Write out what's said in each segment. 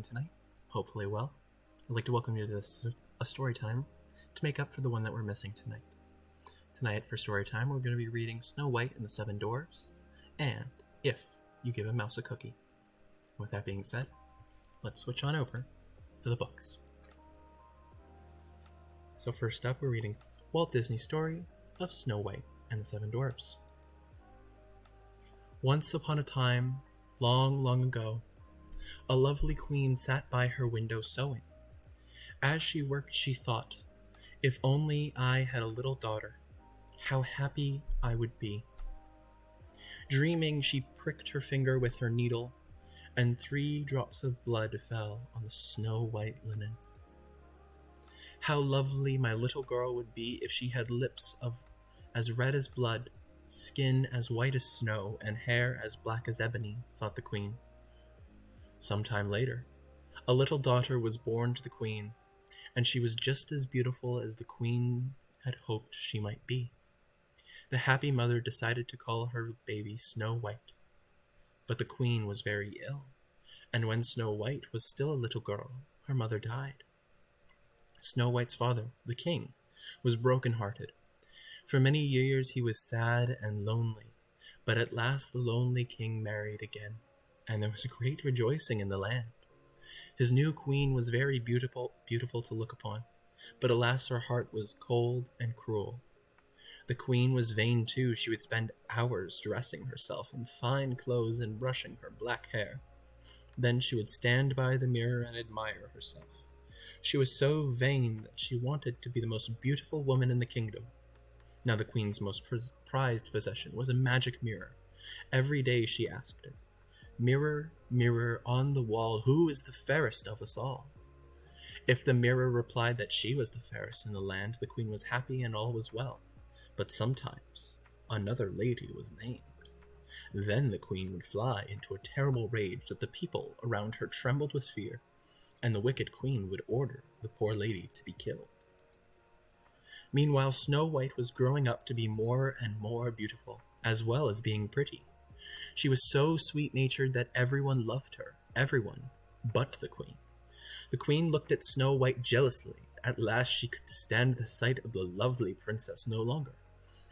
tonight? Hopefully well. I'd like to welcome you to a story time to make up for the one that we're missing tonight. Tonight for story time, we're going to be reading Snow White and the Seven Dwarfs, and If You Give a Mouse a Cookie. With that being said, let's switch on over to the books. So first up, we're reading Walt Disney's story of Snow White and the Seven Dwarfs. Once upon a time, long, long ago, a lovely queen sat by her window sewing. As she worked, she thought, if only I had a little daughter, how happy I would be. Dreaming, she pricked her finger with her needle, and 3 drops of blood fell on the snow-white linen. How lovely my little girl would be if she had lips as red as blood, skin as white as snow, and hair as black as ebony, thought the queen. Some time later, a little daughter was born to the queen, and she was just as beautiful as the queen had hoped she might be. The happy mother decided to call her baby Snow White. But the queen was very ill, and when Snow White was still a little girl, her mother died. Snow White's father, the king, was broken-hearted. For many years he was sad and lonely, but at last the lonely king married again, and there was great rejoicing in the land. His new queen was very beautiful to look upon, but alas, her heart was cold and cruel. The queen was vain too. She would spend hours dressing herself in fine clothes and brushing her black hair. Then she would stand by the mirror and admire herself. She was so vain that she wanted to be the most beautiful woman in the kingdom. Now the queen's most prized possession was a magic mirror. Every day she asked it, "Mirror, mirror on the wall, who is the fairest of us all?" If the mirror replied that she was the fairest in the land, the queen was happy and all was well. But sometimes another lady was named. Then the queen would fly into a terrible rage that the people around her trembled with fear, and the wicked queen would order the poor lady to be killed. Meanwhile, Snow White was growing up to be more and more beautiful, as well as being pretty. She was so sweet-natured that everyone loved her, everyone but the queen. The queen looked at Snow White jealously. At last she could stand the sight of the lovely princess no longer.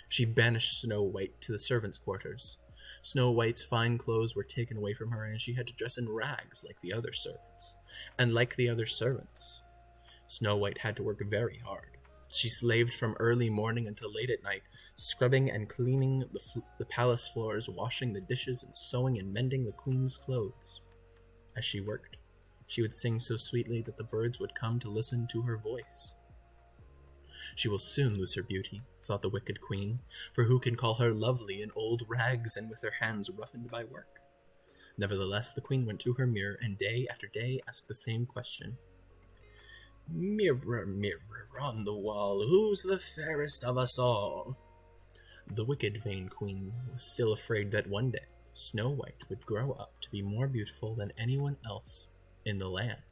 She banished Snow White to the servants' quarters. Snow White's fine clothes were taken away from her, and she had to dress in rags like the other servants. And like the other servants, Snow White had to work very hard. She slaved from early morning until late at night, scrubbing and cleaning the palace floors, washing the dishes, and sewing and mending the queen's clothes. As she worked, she would sing so sweetly that the birds would come to listen to her voice. She will soon lose her beauty, thought the wicked queen, for who can call her lovely in old rags and with her hands roughened by work? Nevertheless, the queen went to her mirror and day after day asked the same question. "Mirror, mirror on the wall, who's the fairest of us all?" The wicked, vain queen was still afraid that one day Snow White would grow up to be more beautiful than anyone else in the land.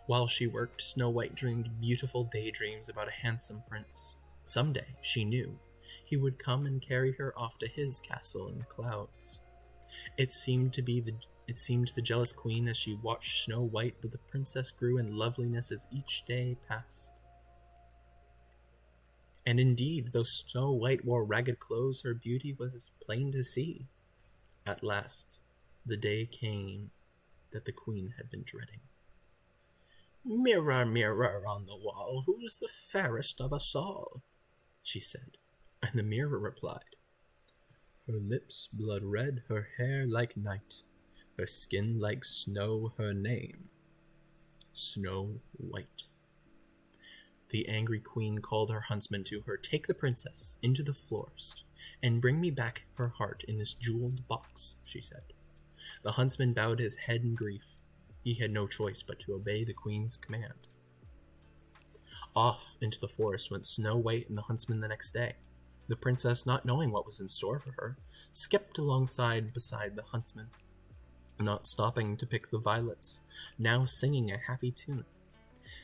While she worked, Snow White dreamed beautiful daydreams about a handsome prince. Someday, she knew, he would come and carry her off to his castle in the clouds. It seemed to the jealous queen as she watched Snow White that the princess grew in loveliness as each day passed. And indeed, though Snow White wore ragged clothes, her beauty was as plain to see. At last, the day came that the queen had been dreading. "Mirror, mirror on the wall, who's the fairest of us all?" she said, and the mirror replied, "Her lips blood red, her hair like night, her skin like snow, her name, Snow White." The angry queen called her huntsman to her. "Take the princess into the forest and bring me back her heart in this jeweled box," she said. The huntsman bowed his head in grief. He had no choice but to obey the queen's command. Off into the forest went Snow White and the huntsman the next day. The princess, not knowing what was in store for her, skipped beside the huntsman, not stopping to pick the violets, now singing a happy tune.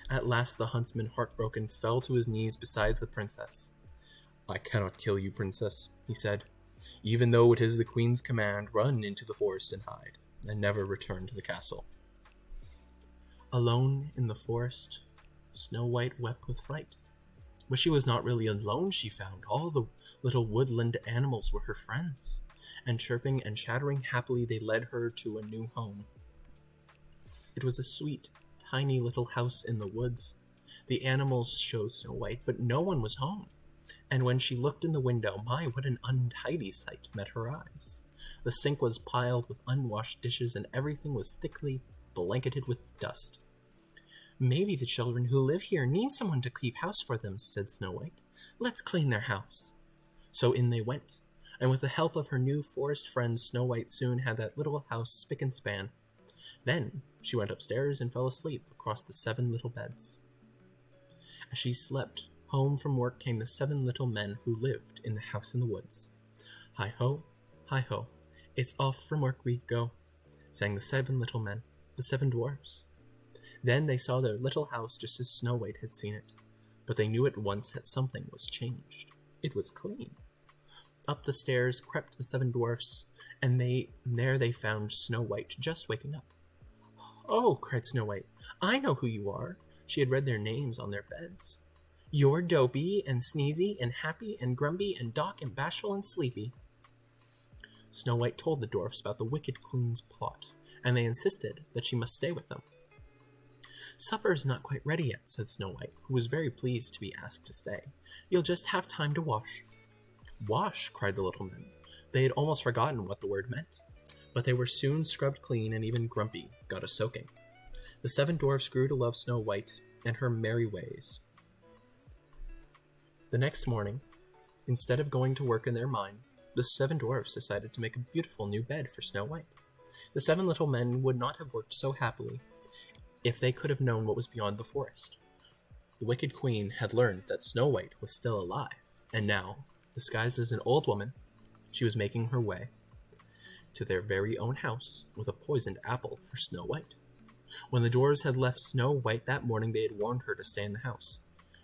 At last the huntsman, heartbroken, fell to his knees beside the princess. "I cannot kill you, princess," he said. "Even though it is the queen's command, run into the forest and hide, and never return to the castle." Alone in the forest, Snow White wept with fright. But she was not really alone, she found. All the little woodland animals were her friends, and chirping and chattering happily they led her to a new home. It was a sweet, tiny little house in the woods. The animals showed Snow White, but no one was home. And when she looked in the window, my, what an untidy sight met her eyes. The sink was piled with unwashed dishes, and everything was thickly blanketed with dust. Maybe the children who live here need someone to keep house for them, said Snow White. Let's clean their house. So in they went, and with the help of her new forest friends, Snow White soon had that little house spick and span. Then she went upstairs and fell asleep across the 7 little beds. As she slept, home from work came the 7 little men who lived in the house in the woods. Hi-ho, hi-ho, it's off from work we go, sang the 7 little men, the 7 dwarfs. Then they saw their little house just as Snow White had seen it, but they knew at once that something was changed. It was clean. Up the stairs crept the 7 dwarfs, and there they found Snow White just waking up. Oh, cried Snow White, I know who you are. She had read their names on their beds. You're Dopey and Sneezy and Happy and Grumpy and Doc and Bashful and Sleepy. Snow White told the dwarfs about the wicked queen's plot, and they insisted that she must stay with them. Supper is not quite ready yet, said Snow White, who was very pleased to be asked to stay. You'll just have time to wash. Wash, cried the little men. They had almost forgotten what the word meant, but they were soon scrubbed clean, and even Grumpy got a soaking. The 7 dwarfs grew to love Snow White and her merry ways. The next morning, instead of going to work in their mine, the 7 dwarfs decided to make a beautiful new bed for Snow White. The 7 little men would not have worked so happily if they could have known what was beyond the forest. The wicked queen had learned that Snow White was still alive, and now, disguised as an old woman, she was making her way to their very own house with a poisoned apple for Snow White. When the dwarves had left Snow White that morning, they had warned her to stay in the house.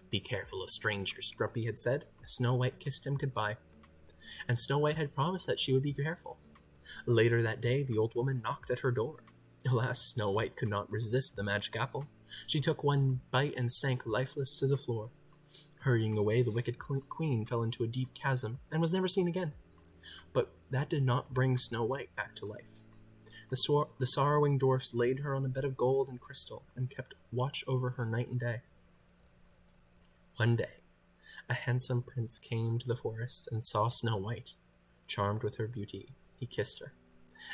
Be careful of strangers, Grumpy had said, as Snow White kissed him goodbye. And Snow White had promised that she would be careful. Later that day, the old woman knocked at her door. Alas, Snow White could not resist the magic apple. She took one bite and sank lifeless to the floor. Hurrying away, the wicked queen fell into a deep chasm and was never seen again. But that did not bring Snow White back to life. The sorrowing dwarfs laid her on a bed of gold and crystal and kept watch over her night and day. One day, a handsome prince came to the forest and saw Snow White. Charmed with her beauty, he kissed her.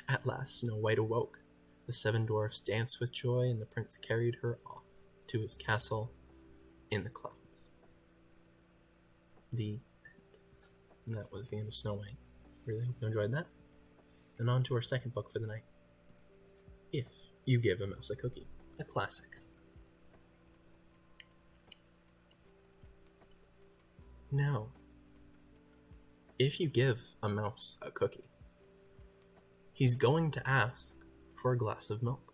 At last, Snow White awoke. The 7 dwarfs danced with joy, and the prince carried her off to his castle in the clouds. The end. And that was the end of Snow White. Really hope you enjoyed that. And on to our second book for the night. If You Give a Mouse a Cookie, a classic. Now, if you give a mouse a cookie, he's going to ask for a glass of milk.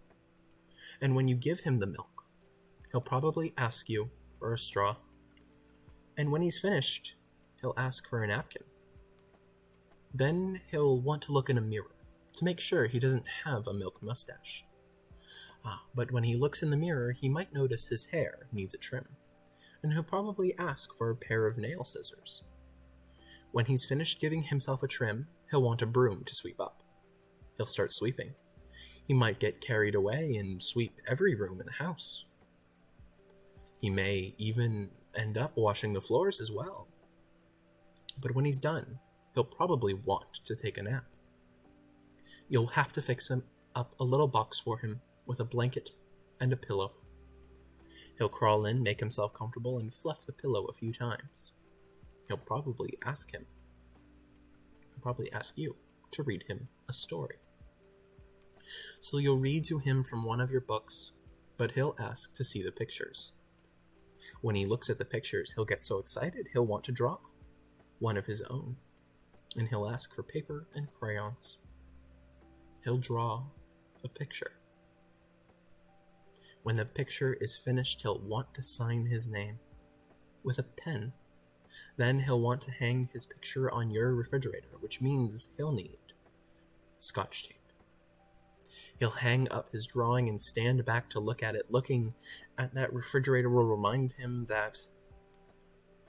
And when you give him the milk, he'll probably ask you for a straw. And when he's finished, he'll ask for a napkin. Then he'll want to look in a mirror to make sure he doesn't have a milk mustache. But when he looks in the mirror, he might notice his hair needs a trim, and he'll probably ask for a pair of nail scissors. When he's finished giving himself a trim, he'll want a broom to sweep up. He'll start sweeping. He might get carried away and sweep every room in the house. He may even end up washing the floors as well. But when he's done, he'll probably want to take a nap. You'll have to fix him up a little box for him with a blanket and a pillow. He'll crawl in, make himself comfortable, and fluff the pillow a few times. He'll probably ask you to read him a story. So you'll read to him from one of your books, but he'll ask to see the pictures. When he looks at the pictures, he'll get so excited he'll want to draw one of his own, and he'll ask for paper and crayons. He'll draw a picture. When the picture is finished, he'll want to sign his name with a pen. Then he'll want to hang his picture on your refrigerator, which means he'll need Scotch tape. He'll hang up his drawing and stand back to look at it. Looking at that refrigerator will remind him that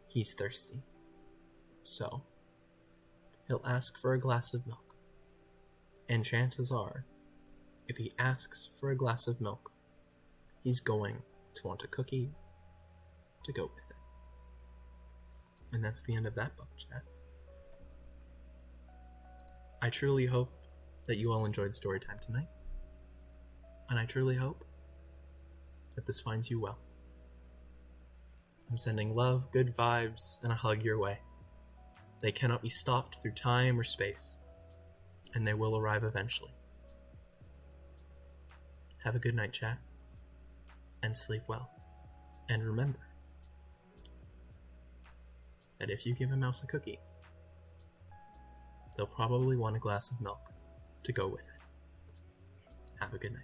he's thirsty. So, he'll ask for a glass of milk. And chances are, if he asks for a glass of milk, he's going to want a cookie to go with it. And that's the end of that book, chat. I truly hope that you all enjoyed Storytime tonight. And I truly hope that this finds you well. I'm sending love, good vibes, and a hug your way. They cannot be stopped through time or space, and they will arrive eventually. Have a good night, chat, and sleep well. And remember that if you give a mouse a cookie, they'll probably want a glass of milk to go with it. Have a good night.